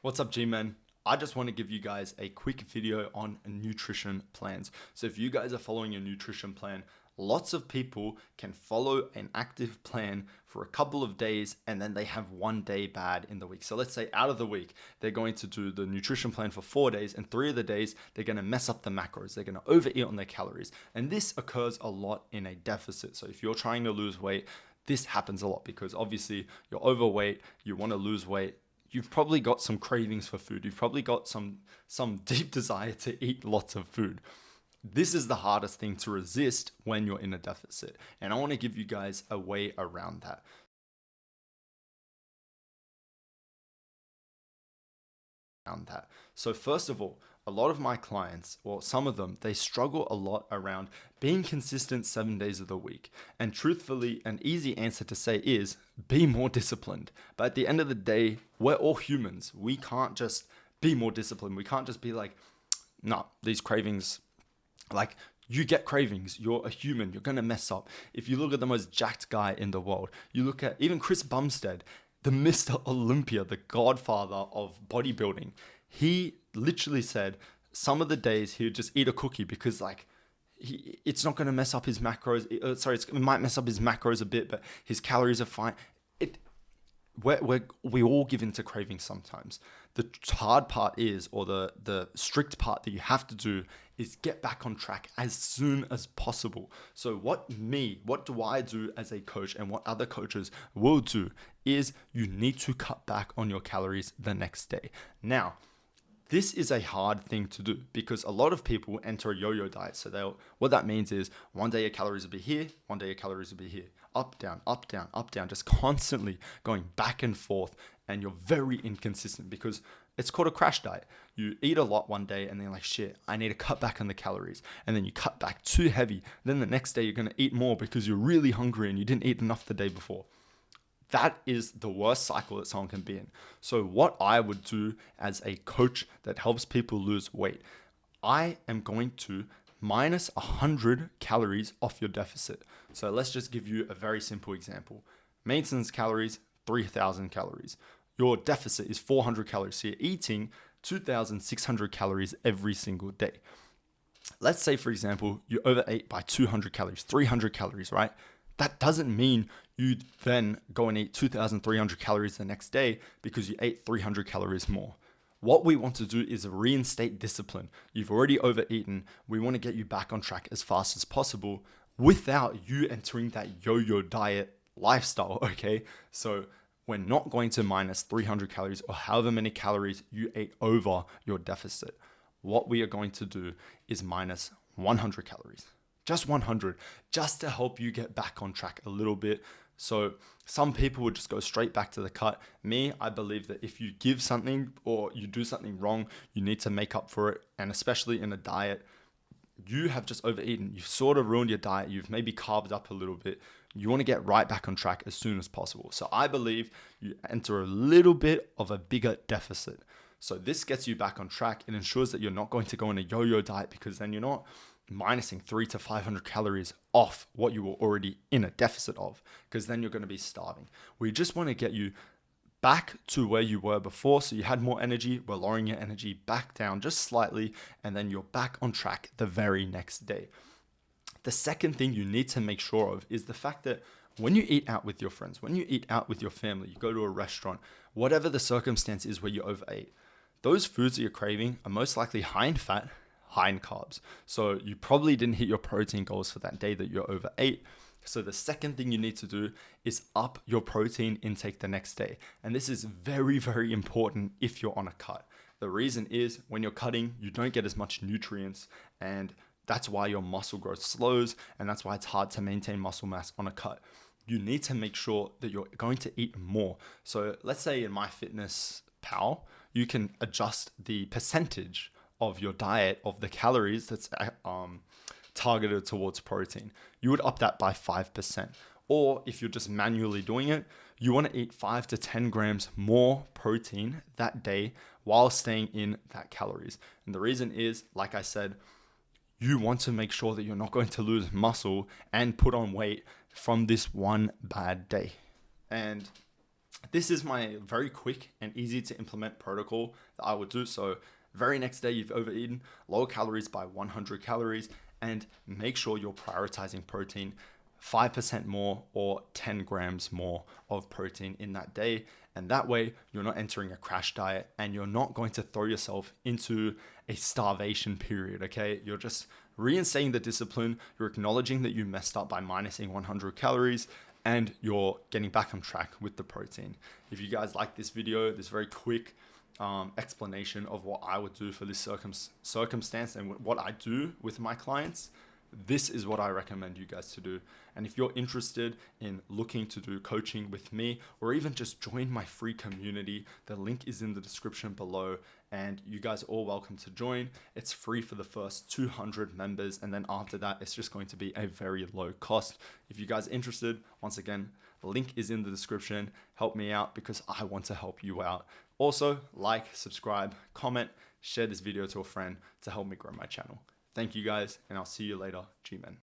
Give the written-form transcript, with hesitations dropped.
What's up, G-Men? I just want to give you guys a quick video on nutrition plans. So if you guys are following a nutrition plan, lots of people can follow an active plan for a couple of days and then they have one day bad in the week. So let's say out of the week, they're going to do the nutrition plan for 4 days, and 3 of the days, they're going to mess up the macros. They're going to overeat on their calories. And this occurs a lot in a deficit. So if you're trying to lose weight, this happens a lot because obviously you're overweight, you want to lose weight. You've probably got some cravings for food. You've probably got some deep desire to eat lots of food. This is the hardest thing to resist when you're in a deficit. And I want to give you guys a way around that. So first of all, a lot of my clients, or some of them, they struggle a lot around being consistent 7 days of the week. And truthfully, an easy answer to say is be more disciplined. But at the end of the day, we're all humans. We can't just be more disciplined. We can't just be like, no, these cravings, like you get cravings. You're a human. You're going to mess up. If you look at the most jacked guy in the world, you look at even Chris Bumstead, the Mr. Olympia, the godfather of bodybuilding. He literally said some of the days he would just eat a cookie because it's not going to mess up his macros. It might mess up his macros a bit, but his calories are fine. We all give into cravings sometimes. The hard part is, or the strict part that you have to do is get back on track as soon as possible. So what do I do as a coach, and what other coaches will do is you need to cut back on your calories the next day. Now, this is a hard thing to do because a lot of people enter a yo-yo diet. So what that means is one day your calories will be here, one day your calories will be here. Up, down, up, down, up, down, just constantly going back and forth. And you're very inconsistent because it's called a crash diet. You eat a lot one day and then like, shit, I need to cut back on the calories. And then you cut back too heavy. Then the next day you're going to eat more because you're really hungry and you didn't eat enough the day before. That is the worst cycle that someone can be in. So what I would do as a coach that helps people lose weight, I am going to minus 100 calories off your deficit. So let's just give you a very simple example. Maintenance calories, 3,000 calories. Your deficit is 400 calories. So you're eating 2,600 calories every single day. Let's say, for example, you overate by 200 calories, 300 calories, right? That doesn't mean you then go and eat 2,300 calories the next day because you ate 300 calories more. What we want to do is reinstate discipline. You've already overeaten. We want to get you back on track as fast as possible without you entering that yo-yo diet lifestyle, okay? So we're not going to minus 300 calories or however many calories you ate over your deficit. What we are going to do is minus 100 calories. Just 100, just to help you get back on track a little bit. So some people would just go straight back to the cut. Me, I believe that if you give something or you do something wrong, you need to make up for it. And especially in a diet, you have just overeaten. You've sort of ruined your diet. You've maybe carved up a little bit. You want to get right back on track as soon as possible. So I believe you enter a little bit of a bigger deficit. So this gets you back on track. It ensures that you're not going to go on a yo-yo diet because then you're not minusing 300 to 500 calories off what you were already in a deficit of, because then you're going to be starving. We just want to get you back to where you were before. So you had more energy, we're lowering your energy back down just slightly, and then you're back on track the very next day. The second thing you need to make sure of is the fact that when you eat out with your friends, when you eat out with your family, you go to a restaurant, whatever the circumstance is where you overate, those foods that you're craving are most likely high in fat, high in carbs. So you probably didn't hit your protein goals for that day that you overate. So the second thing you need to do is up your protein intake the next day. And this is very, very important if you're on a cut. The reason is when you're cutting, you don't get as much nutrients, and that's why your muscle growth slows, and that's why it's hard to maintain muscle mass on a cut. You need to make sure that you're going to eat more. So let's say in MyFitnessPal, you can adjust the percentage of your diet of the calories that's targeted towards protein. You would up that by 5%. Or if you're just manually doing it, you want to eat 5 to 10 grams more protein that day while staying in that calories. And the reason is, like I said, you want to make sure that you're not going to lose muscle and put on weight from this one bad day. And This is my very quick and easy to implement protocol that I would do. So very next day you've overeaten, lower calories by 100 calories, and make sure you're prioritizing protein 5% more or 10 grams more of protein in that day. And that way you're not entering a crash diet and you're not going to throw yourself into a starvation period, okay? You're just reinstating the discipline. You're acknowledging that you messed up by minusing 100 calories, and you're getting back on track with the protein. If you guys like this video, this very quick explanation of what I would do for this circumstance and what I do with my clients, this is what I recommend you guys to do. And if you're interested in looking to do coaching with me, or even just join my free community, the link is in the description below, and you guys are all welcome to join. It's free for the first 200 members, and then after that, it's just going to be a very low cost. If you guys are interested, once again, the link is in the description. Help me out because I want to help you out. Also, like, subscribe, comment, share this video to a friend to help me grow my channel. Thank you guys, and I'll see you later. G-Men.